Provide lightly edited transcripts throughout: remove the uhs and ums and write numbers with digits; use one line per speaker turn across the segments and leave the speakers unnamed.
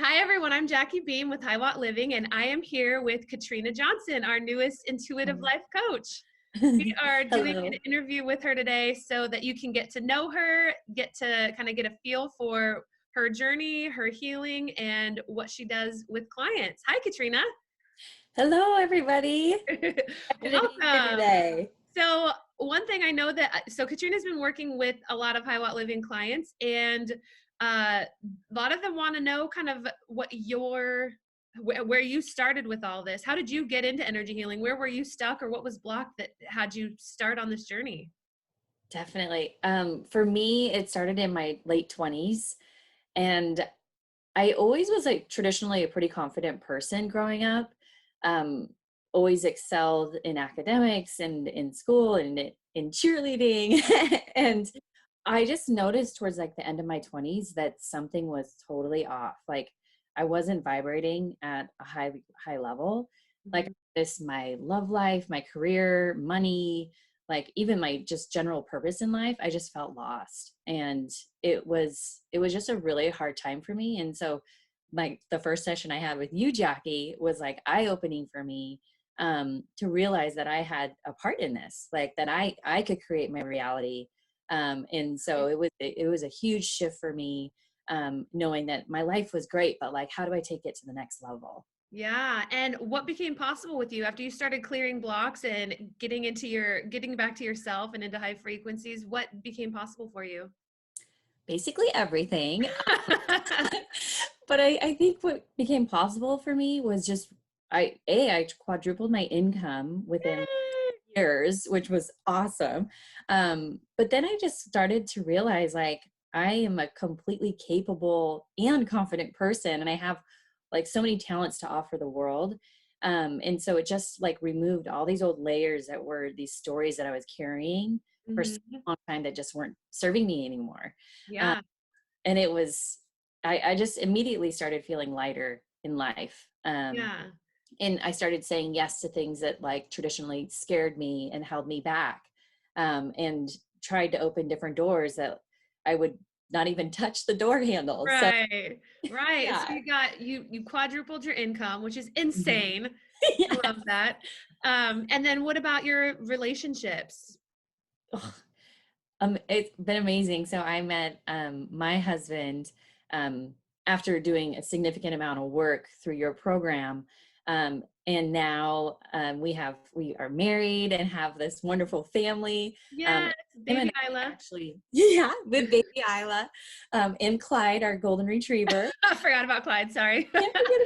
Hi, everyone. I'm Jackie Beam with High Watt Living, and I am here with Katrina Johnson, our newest intuitive
Um,
life coach. We are doing an
Hello.
interview with her today so that you can get to know her, get to kind of get a feel for her journey, her healing, and what she does with clients. Hi, Katrina.
Hello, everybody. Happy to be here
Welcome.
today.
So, one thing I know so Katrina's been working with a lot of High Watt Living clients, and a lot of them want to know kind of where you started with all this. How did you get into energy healing? Where were you stuck, or what was blocked that had you start on this journey?
Definitely. For me, it started in my late 20s, and I always was like traditionally a pretty confident person growing up. Um, Always excelled in academics and in school and in cheerleading. And I just noticed towards like the end of my 20s that something was totally off. Like I wasn't vibrating at a high level. Like
Mhm.
this my love life, my career, money, like even my just general purpose in life, I just felt lost. And it was just a really hard time for me. And so the first session I had with you, Jackie, was like eye-opening for me, to realize that I had a part in this, like that I could create my reality. And so it was a huge shift for me, knowing that my life was great, but like, how do I take it to the next level?
Yeah. And what became possible with you after you started clearing blocks and getting back to yourself and into high frequencies? What became possible for you?
Basically everything. But I think what became possible for me was just I quadrupled my income within
Yay!
years, which was awesome. But then I just started to realize like I am a completely capable and confident person, and I have like so many talents to offer the world. And so it just like removed all these old layers that were these stories that I was carrying for so
Mhm.
long time that just weren't serving me anymore. Um,
Yeah.
and it was I just immediately started feeling lighter in life.
Yeah.
And I started saying yes to things that like traditionally scared me and held me back, and tried to open different doors that I would not even touch the door handles. So
Right. Right. So
yeah.
you quadrupled your income, which is
Mhm.
insane. I
Yes.
love that. And then what about your relationships?
Ugh. It's been amazing. So I met my husband, um, after doing a significant amount of work through your program. And now we are married and have this wonderful family.
Yes,
Him and
baby
I
Isla.
actually, yeah, with baby Isla, and Clyde, our golden retriever.
I forgot about Clyde, sorry.
Can't forget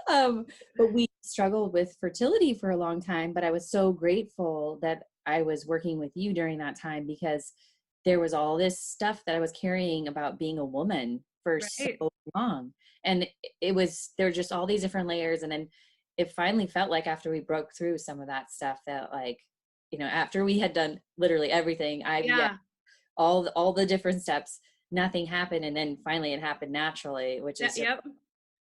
about him. But we struggled with fertility for a long time, but I was so grateful that I was working with you during that time, because there was all this stuff that I was carrying about being a woman for so
Right.
long. And there were just all these different layers. And then it finally felt like after we broke through some of that stuff that like, after we had done literally everything, IVF,
Yeah.
all the different steps, nothing happened. And then finally it happened naturally, which
Yeah,
is just
yep. I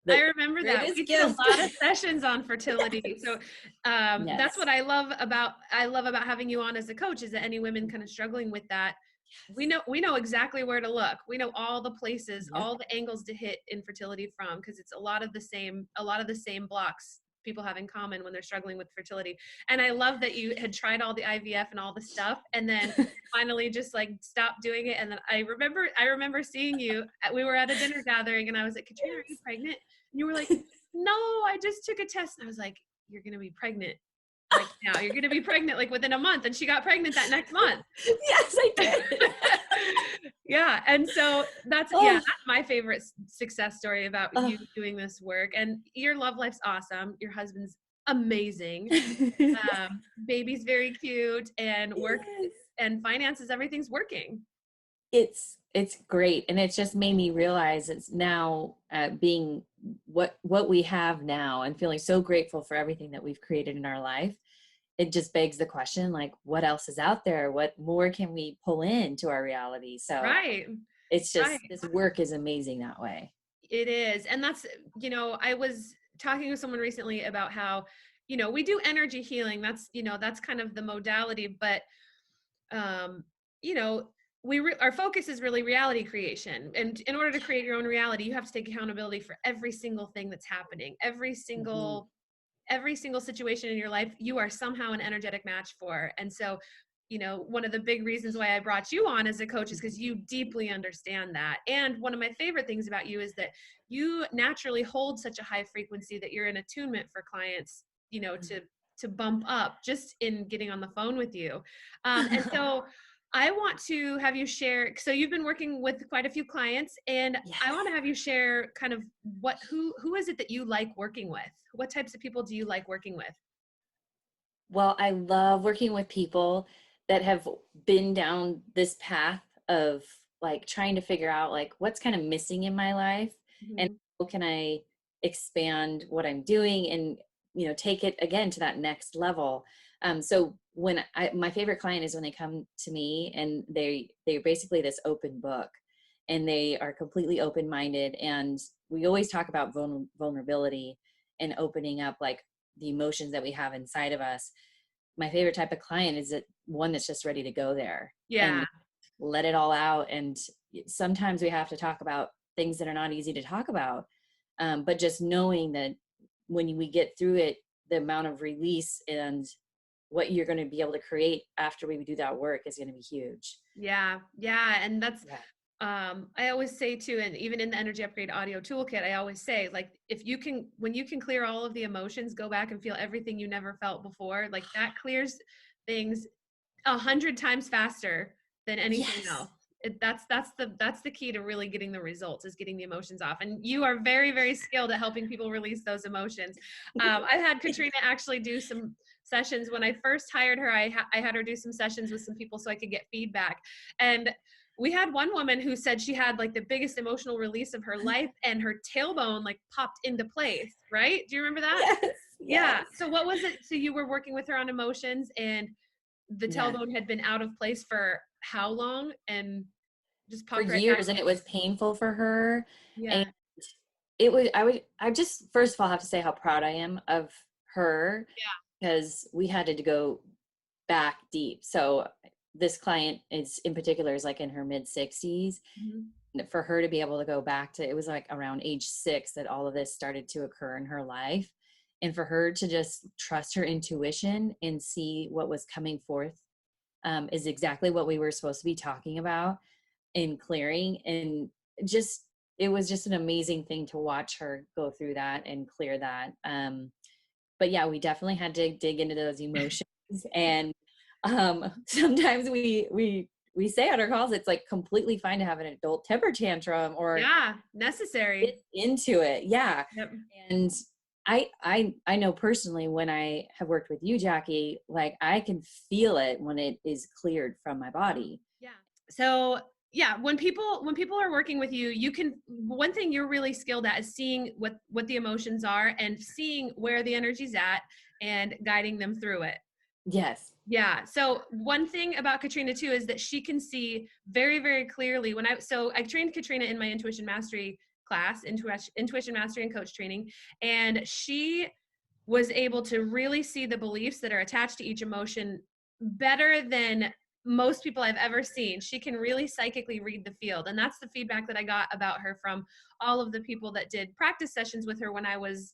the
remember that.
greatest
We did a
gift.
lot of sessions on fertility.
Yes.
So that's
Yes.
what I love about having you on as a coach, is that any women kind of struggling with that,
Yes.
we know exactly where to look. We know all the places,
Yep.
all the angles to hit infertility from, because it's a lot of the same blocks people have in common when they're struggling with fertility. And I love that you had tried all the IVF and all the stuff, and then finally just like stopped doing it. And then I remember seeing you we were at a dinner gathering, and I was like, Katrina, are you
Yes.
pregnant? And you were like, no, I just took a test. And I was like, you're going to be pregnant. Like now you're going to be pregnant like within a month. And she got pregnant that next month.
Yes, I did.
Yeah. And so
Oh,
that's my favorite success story about
oh.
you doing this work. And your love life's awesome. Your husband's amazing. Baby's very cute, and work
Yes.
and finances, everything's working.
It's great, and it's just made me realize it's now, being what we have now and feeling so grateful for everything that we've created in our life. It just begs the question, like, what else is out there? What more can we pull into our reality? So
Right.
it's
Right.
just this work is amazing that way.
It is. And I was talking with someone recently about how, we do energy healing. That's kind of the modality, but, um, you know, our focus is really reality creation. And in order to create your own reality, you have to take accountability for every single thing that's happening,
Mhm.
every single situation in your life you are somehow an energetic match for. And so, one of the big reasons why I brought you on as a coach is because you deeply understand that. And one of my favorite things about you is that you naturally hold such a high frequency that you're in attunement for clients, to bump up just in getting on the phone with you. And so I want to have you share. So you've been working with quite a few clients, and I want
Yes.
to have you share kind of who is it that you like working with? What types of people do you like working with?
Well, I love working with people that have been down this path of like trying to figure out like what's kind of missing in my life and
Mhm.
how can I expand what I'm doing and take it again to that next level. So when my favorite client is when they come to me and they're basically this open book and they are completely open minded, and we always talk about vulnerability and opening up like the emotions that we have inside of us. My favorite type of client is that one that's just ready to go there
Yeah.
and let it all out. And sometimes we have to talk about things that are not easy to talk about. But just knowing that when we get through it, the amount of release and what you're going to be able to create after we do that work is going to be huge.
Yeah. Yeah. And that's,
Yeah.
I always say too, and even in the Energy Upgrade audio toolkit, I always say, like, when you can clear all of the emotions, go back and feel everything you never felt before, like that clears things 100 times faster than anything
Yes.
else. That's the key to really getting the results, is getting the emotions off. And you are very, very skilled at helping people release those emotions. I've had Katrina actually do some sessions. When I first hired her, I had her do some sessions with some people so I could get feedback. And we had one woman who said she had like the biggest emotional release of her life, and her tailbone like popped into place. Right? Do you remember that?
Yes.
Yeah.
Yes.
So what was it? So you were working with her on emotions, and the
Yeah.
tailbone had been out of place for how long, and just
For
popped right back
years, and
in?
it was painful for her. And
Yeah.
I just first of all have to say how proud I am of her,
Yeah.
because we had to go back deep. So this client is in particular is like in her mid 60s.
Mhm.
For her to be able to go back to, it was like around age 6 that all of this started to occur in her life. And for her to just trust her intuition and see what was coming forth, is exactly what we were supposed to be talking about in clearing. And just, it was just an amazing thing to watch her go through that and clear that. But yeah, we definitely had to dig into those emotions. And sometimes we say on our calls, it's like completely fine to have an adult temper tantrum or
Yeah.
get
Necessary.
into it. Yeah.
Yep.
And I know personally, when I have worked with you, Jackie, like I can feel it when it is cleared from my body.
Yeah. So yeah, when people are working with you, you can, one thing you're really skilled at is seeing what the emotions are and seeing where the energy's at and guiding them through it.
Yes.
Yeah. So one thing about Katrina too is that she can see very, very clearly. I trained Katrina in my intuition mastery class, intuition mastery and coach training, and she was able to really see the beliefs that are attached to each emotion better than most people I've ever seen. She can really psychically read the field. And that's the feedback that I got about her from all of the people that did practice sessions with her when I was,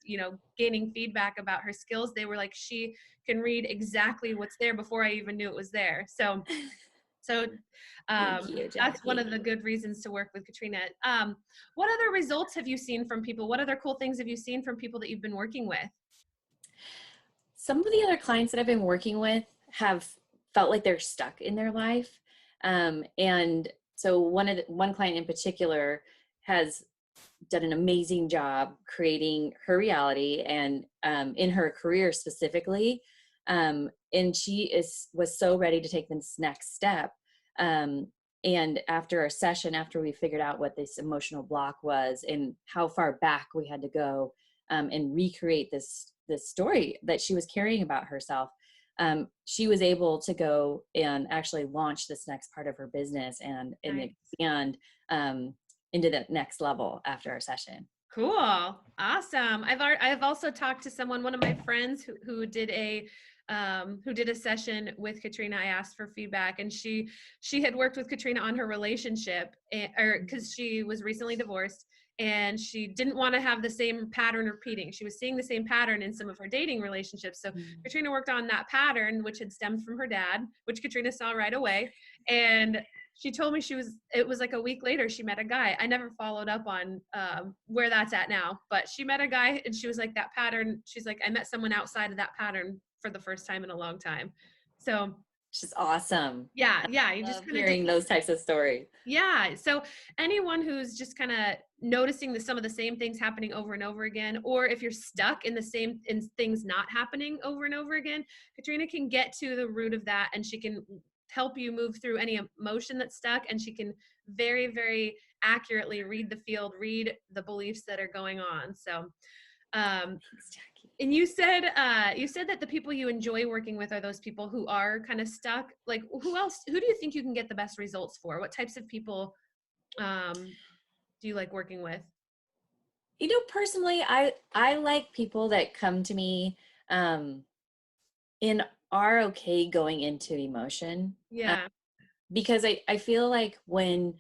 gaining feedback about her skills. They were like, she can read exactly what's there before I even knew it was there. So
Thank you,
that's one of
Jackie.
the good reasons to work with Katrina. What other results have you seen from people? What other cool things have you seen from people that you've been working with?
Some of the other clients that I've been working with have felt like they're stuck in their life. And so one client in particular has done an amazing job creating her reality and, in her career specifically. And she was so ready to take this next step. And after a session, after we figured out what this emotional block was and how far back we had to go, and recreate this story that she was carrying about herself, she was able to go and actually launch this next part of her business and
Nice.
expand, into the next level after our session.
Cool. Awesome. I've also talked to one of my friends who did who did a session with Katrina, I asked for feedback, and she had worked with Katrina on her relationship, or because she was recently divorced, and she didn't want to have the same pattern repeating. She was seeing the same pattern in some of her dating relationships. So Katrina worked on that pattern, which had stemmed from her dad, which Katrina saw right away. And she told me it was like a week later, she met a guy. I never followed up on where that's at now, but she met a guy, and she was like, that pattern, she's like, I met someone outside of that pattern for the first time in a long time. So
Which is awesome.
yeah, you just
Love
kind of
hearing those types of stories.
yeah. So anyone who's just kind of noticing some of the same things happening over and over again, or if you're stuck in the same in things not happening over and over again, Katrina can get to the root of that, and she can help you move through any emotion that's stuck, and she can very, very accurately read the field, read the beliefs that are going on. So
Thanks, Jackie.
and you said that the people you enjoy working with are those people who are kind of stuck. Like, who do you think you can get the best results for? What types of people do you like working with?
Personally, I like people that come to me um, and are okay going into emotion,
Yeah.
because I feel like when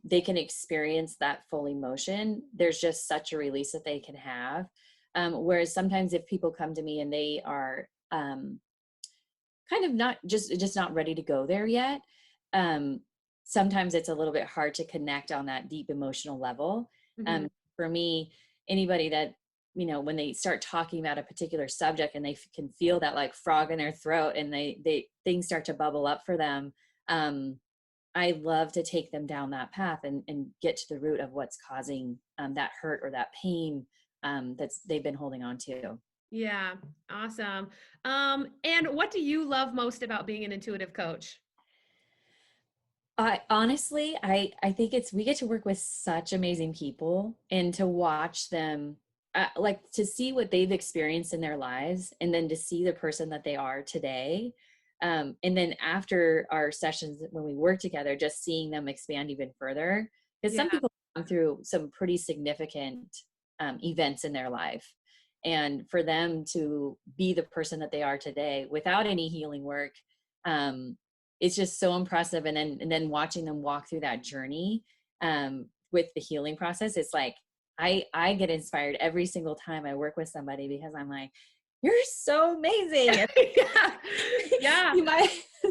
they can experience that full emotion, there's just such a release that they can have. Whereas sometimes if people come to me and they are kind of not just not ready to go there yet, um, sometimes it's a little bit hard to connect on that deep emotional level.
Hmm.
For me, anybody that, when they start talking about a particular subject and they can feel that like frog in their throat, and they things start to bubble up for them, I love to take them down that path and get to the root of what's causing that hurt or that pain that's they've been holding on to.
Yeah. Awesome. And what do you love most about being an intuitive coach?
I honestly, I think we get to work with such amazing people, and to watch them, like to see what they've experienced in their lives, and then to see the person that they are today. And then after our sessions, when we work together, just seeing them expand even further, because some
Yeah.
people have gone through some pretty significant events in their life. And for them to be the person that they are today without any healing work, um, it's just so impressive. And then watching them walk through that journey with the healing process, it's like I get inspired every single time I work with somebody, because I'm like, you're so amazing.
Yeah. Yeah.
you might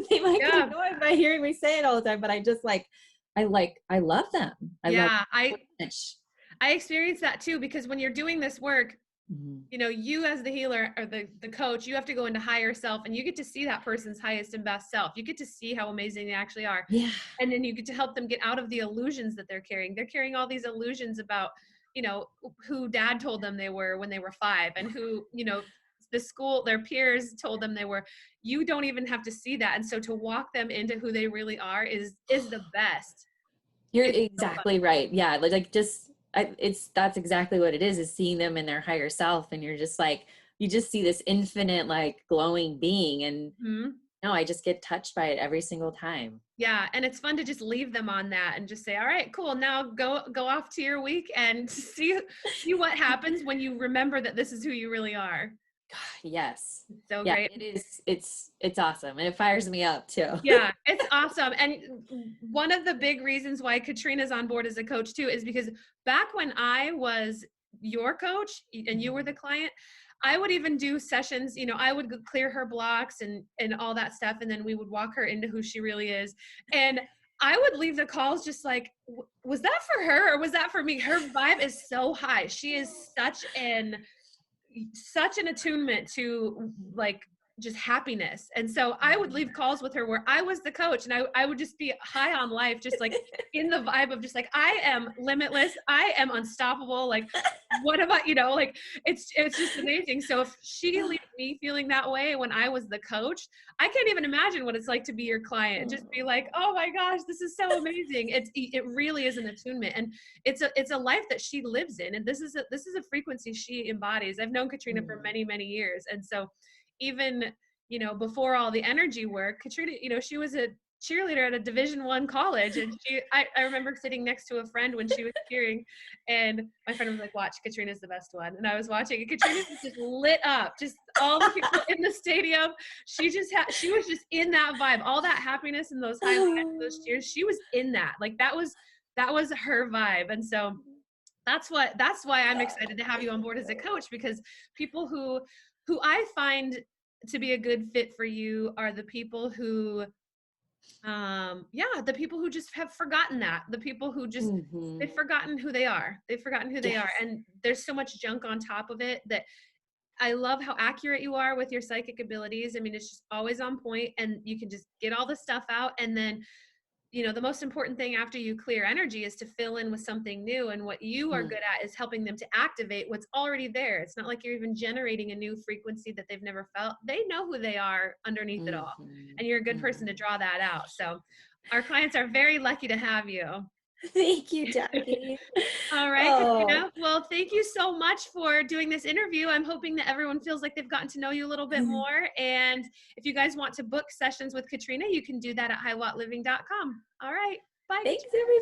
They might get
Yeah.
annoyed by hearing me say it all the time, but I just I love them. I love
Yeah.
them so much.
I experienced that too, because when you're doing this work,
Mhm.
you as the healer or the coach, you have to go into higher self, and you get to see that person's highest and best self. You get to see how amazing they actually are.
Yeah.
And then you get to help them get out of the illusions that they're carrying. They're carrying all these illusions about, who dad told them they were when they were 5, and who, the school, their peers told them they were. You don't even have to see that. And so to walk them into who they really are is the best.
You're
It's so fun.
exactly right. Yeah, like just it's that's exactly what it is seeing them in their higher self, and you're just like, you just see this infinite like glowing being, and
Mhm.
no, I just get touched by it every single time.
Yeah, and it's fun to just leave them on that and just say, "All right, cool. Now go off to your week and see what happens when you remember that this is who you really are."
God, yes.
So
Yeah,
great.
it is. It's awesome, and it fires me up too.
Yeah, it's awesome. And one of the big reasons why Katrina's on board as a coach too is because back when I was your coach and you were the client, I would even do sessions, I would clear her blocks and all that stuff, and then we would walk her into who she really is. And I would leave the calls just like, was that for her or was that for me? Her vibe is so high. She is such an attunement to like just happiness. And so I would leave calls with her where I was the coach, and I would just be high on life, just like in the vibe of just like, I am limitless. I am unstoppable. Like, what about, like it's just amazing. So if she leaves me feeling that way when I was the coach, I can't even imagine what it's like to be your client and just be like, oh my gosh, this is so amazing. It really is an attunement. And it's a life that she lives in, and this is a frequency she embodies. I've known Katrina for
Mm.
many years, and so even before all the energy work, Katrina, cheerleader at a Division I college. And I remember sitting next to a friend when she was cheering, and my friend was like, watch, Katrina's the best one. And I was watching, and Katrina was just lit up, just all the people in the stadium. She was just in that vibe, all that happiness and those high vibes, those cheers. She was in that. Like that was her vibe. And so that's why I'm excited to have you on board as a coach, because people who I find to be a good fit for you are the people who the people who just have forgotten that, the people who just
Mhm.
they've forgotten who they are,
Yes.
and there's so much junk on top of it. That I love how accurate you are with your psychic abilities. I mean, it's just always on point, and you can just get all the stuff out. And then, the most important thing after you clear energy is to fill in with something new. And what you are
Mm.
good at is helping them to activate what's already there. It's not like you're even generating a new frequency that they've never felt. They know who they are underneath it all.
Mhm.
And you're a good person to
Mhm.
draw that out. So our clients are very lucky to have you.
Thank you, Jackie.
All right,
Oh,
Katrina. Well, thank you so much for doing this interview. I'm hoping that everyone feels like they've gotten to know you a little bit more. And if you guys want to book sessions with Katrina, you can do that at highwattliving.com. All right. Bye,
thanks,
Katrina.
everybody.